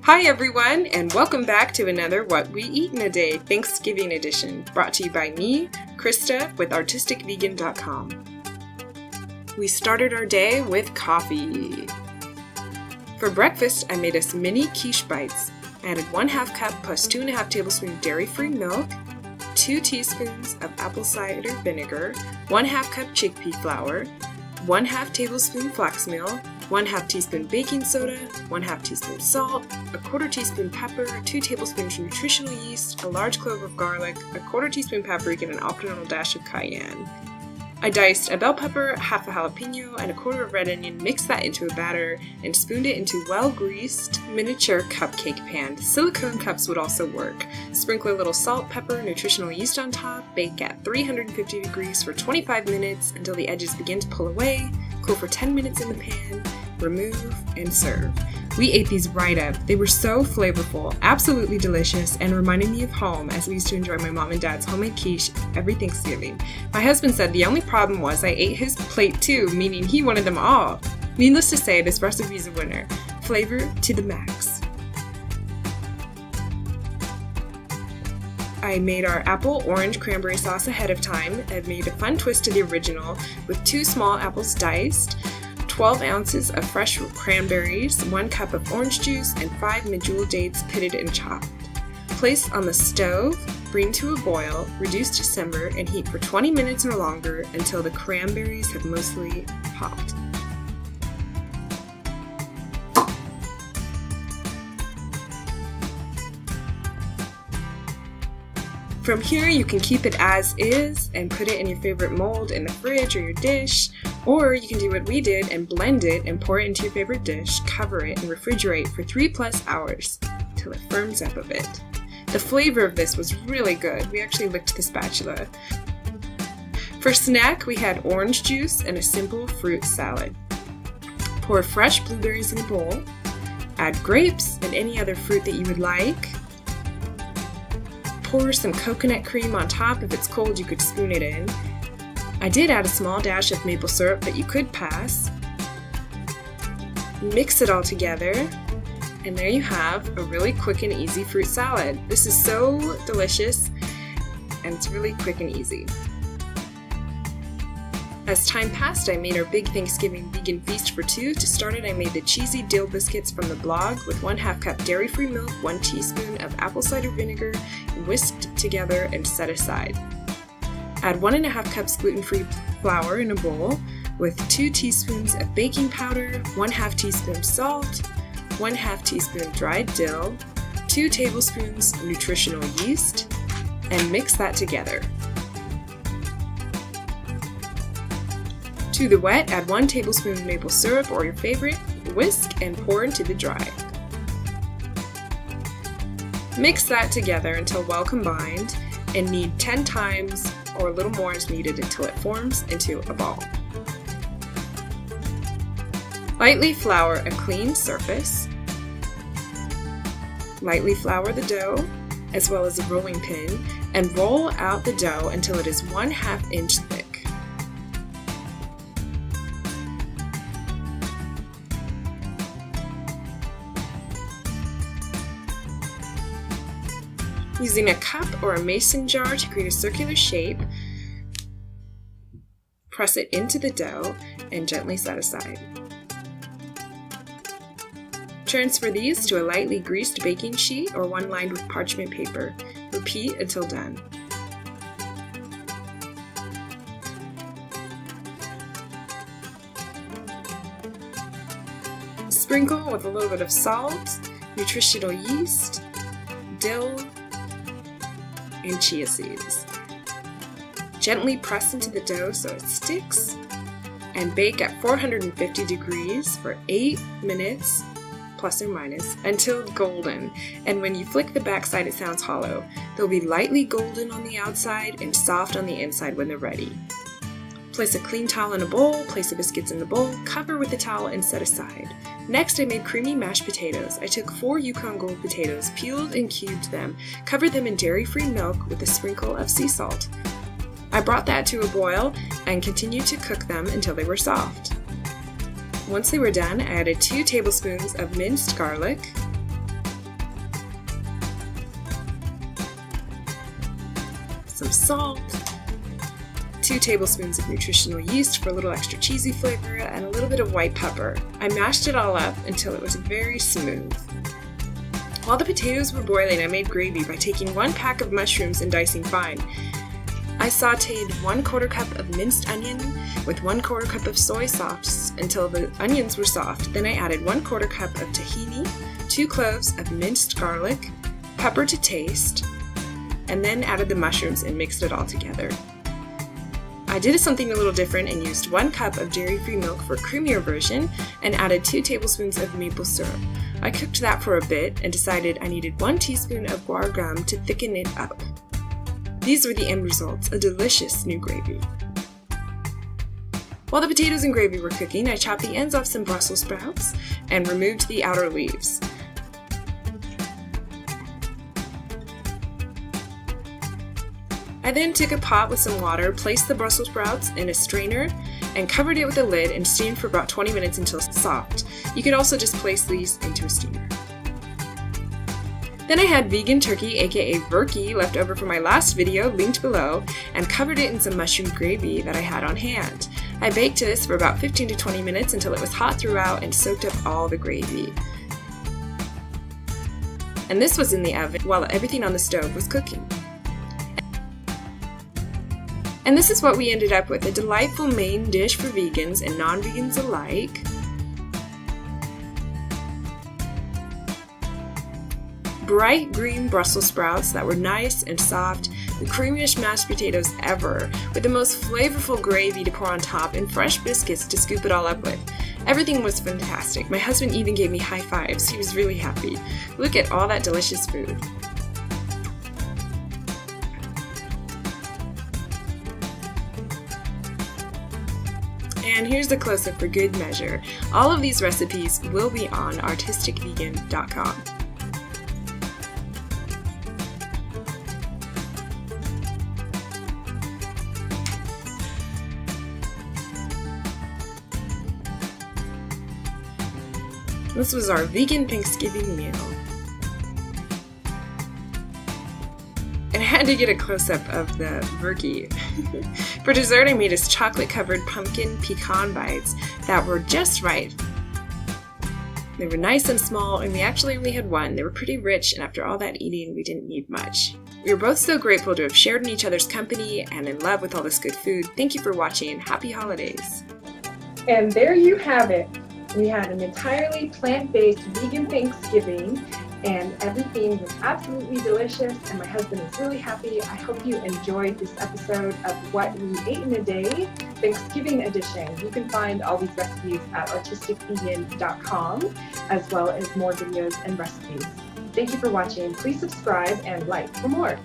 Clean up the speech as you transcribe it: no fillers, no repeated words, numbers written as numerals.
Hi everyone, and welcome back to another What We Eat in a Day Thanksgiving edition, brought to you by me, Christa, with ArtisticVegan.com. We started our day with coffee. For breakfast, I made us mini quiche bites. I added 1/2 cup plus 2.5 tablespoons dairy-free milk, 2 teaspoons of apple cider vinegar, 1/2 cup chickpea flour, 1/2 tablespoon flax meal, 1/2 teaspoon baking soda, 1/2 teaspoon salt, 1/4 teaspoon pepper, 2 tablespoons nutritional yeast, a large clove of garlic, 1/4 teaspoon paprika, and an optional dash of cayenne. I diced a bell pepper, 1/2 a jalapeno, and 1/4 of red onion, mixed that into a batter, and spooned it into well-greased miniature cupcake pan. Silicone cups would also work. Sprinkle a little salt, pepper, nutritional yeast on top, bake at 350 degrees for 25 minutes until the edges begin to pull away, cool for 10 minutes in the pan, remove, and serve. We ate these right up. They were so flavorful, absolutely delicious, and reminded me of home as we used to enjoy my mom and dad's homemade quiche every Thanksgiving. My husband said the only problem was I ate his plate too, meaning he wanted them all. Needless to say, this recipe is a winner. Flavor to the max. I made our Apple Orange Cranberry Sauce ahead of time. I've made a fun twist to the original with 2 small apples diced, 12 ounces of fresh cranberries, 1 cup of orange juice, and 5 medjool dates pitted and chopped. Place on the stove, bring to a boil, reduce to simmer, and heat for 20 minutes or longer until the cranberries have mostly popped. From here, you can keep it as is and put it in your favorite mold in the fridge or your dish, or you can do what we did and blend it and pour it into your favorite dish, cover it, and refrigerate for 3+ hours till it firms up a bit. The flavor of this was really good. We actually licked the spatula. For snack, we had orange juice and a simple fruit salad. Pour fresh blueberries in a bowl, add grapes and any other fruit that you would like. Pour some coconut cream on top. If it's cold, you could spoon it in. I did add a small dash of maple syrup, but you could pass. Mix it all together, and there you have a really quick and easy fruit salad. This is so delicious, and it's really quick and easy. As time passed, I made our big Thanksgiving vegan feast for 2. To start it, I made the cheesy dill biscuits from the blog with 1/2 cup dairy-free milk, 1 teaspoon of apple cider vinegar, whisked together and set aside. Add 1.5 cups gluten-free flour in a bowl with 2 teaspoons of baking powder, 1/2 teaspoon salt, 1/2 teaspoon dried dill, 2 tablespoons nutritional yeast, and mix that together. To the wet, add 1 tablespoon maple syrup or your favorite, whisk, and pour into the dry. Mix that together until well combined and knead 10 times or a little more as needed until it forms into a ball. Lightly flour a clean surface. Lightly flour the dough as well as a rolling pin and roll out the dough until it is 1/2 inch thick. Using a cup or a mason jar to create a circular shape, press it into the dough and gently set aside. Transfer these to a lightly greased baking sheet or one lined with parchment paper. Repeat until done. Sprinkle with a little bit of salt, nutritional yeast, dill, and chia seeds. Gently press into the dough so it sticks, and bake at 450 degrees for 8 minutes, plus or minus, until golden. And when you flick the backside, it sounds hollow. They'll be lightly golden on the outside and soft on the inside when they're ready. Place a clean towel in a bowl, place the biscuits in the bowl, cover with the towel, and set aside. Next, I made creamy mashed potatoes. I took 4 Yukon Gold potatoes, peeled and cubed them, covered them in dairy-free milk with a sprinkle of sea salt. I brought that to a boil and continued to cook them until they were soft. Once they were done, I added 2 tablespoons of minced garlic, salt, 2 tablespoons of nutritional yeast for a little extra cheesy flavor, and a little bit of white pepper. I mashed it all up until it was very smooth. While the potatoes were boiling, I made gravy by taking 1 pack of mushrooms and dicing fine. I sautéed 1/4 cup of minced onion with 1/4 cup of soy sauce until the onions were soft. Then I added 1/4 cup of tahini, 2 cloves of minced garlic, pepper to taste, and then added the mushrooms and mixed it all together. I did something a little different and used 1 cup of dairy-free milk for a creamier version and added 2 tablespoons of maple syrup. I cooked that for a bit and decided I needed 1 teaspoon of guar gum to thicken it up. These were the end results, a delicious new gravy. While the potatoes and gravy were cooking, I chopped the ends off some Brussels sprouts and removed the outer leaves. I then took a pot with some water, placed the Brussels sprouts in a strainer, and covered it with a lid and steamed for about 20 minutes until soft. You could also just place these into a steamer. Then I had vegan turkey, aka Vurkey, left over from my last video, linked below, and covered it in some mushroom gravy that I had on hand. I baked this for about 15 to 20 minutes until it was hot throughout and soaked up all the gravy. And this was in the oven while everything on the stove was cooking. And this is what we ended up with, a delightful main dish for vegans and non-vegans alike. Bright green Brussels sprouts that were nice and soft, the creamiest mashed potatoes ever, with the most flavorful gravy to pour on top and fresh biscuits to scoop it all up with. Everything was fantastic. My husband even gave me high fives. He was really happy. Look at all that delicious food. And here's the close-up for good measure. All of these recipes will be on artisticvegan.com. This was our vegan Thanksgiving meal. And I had to get a close-up of the Vurkey. For dessert, I made us chocolate-covered pumpkin pecan bites that were just right. They were nice and small, and we actually only had one. They were pretty rich, and after all that eating, we didn't need much. We were both so grateful to have shared in each other's company and in love with all this good food. Thank you for watching. Happy holidays. And there you have it. We had an entirely plant-based vegan Thanksgiving, and everything was absolutely delicious, and my husband is really happy. I hope you enjoyed this episode of What We Ate in a Day, Thanksgiving edition. You can find all these recipes at artisticvegan.com, as well as more videos and recipes. Thank you for watching. Please subscribe and like for more.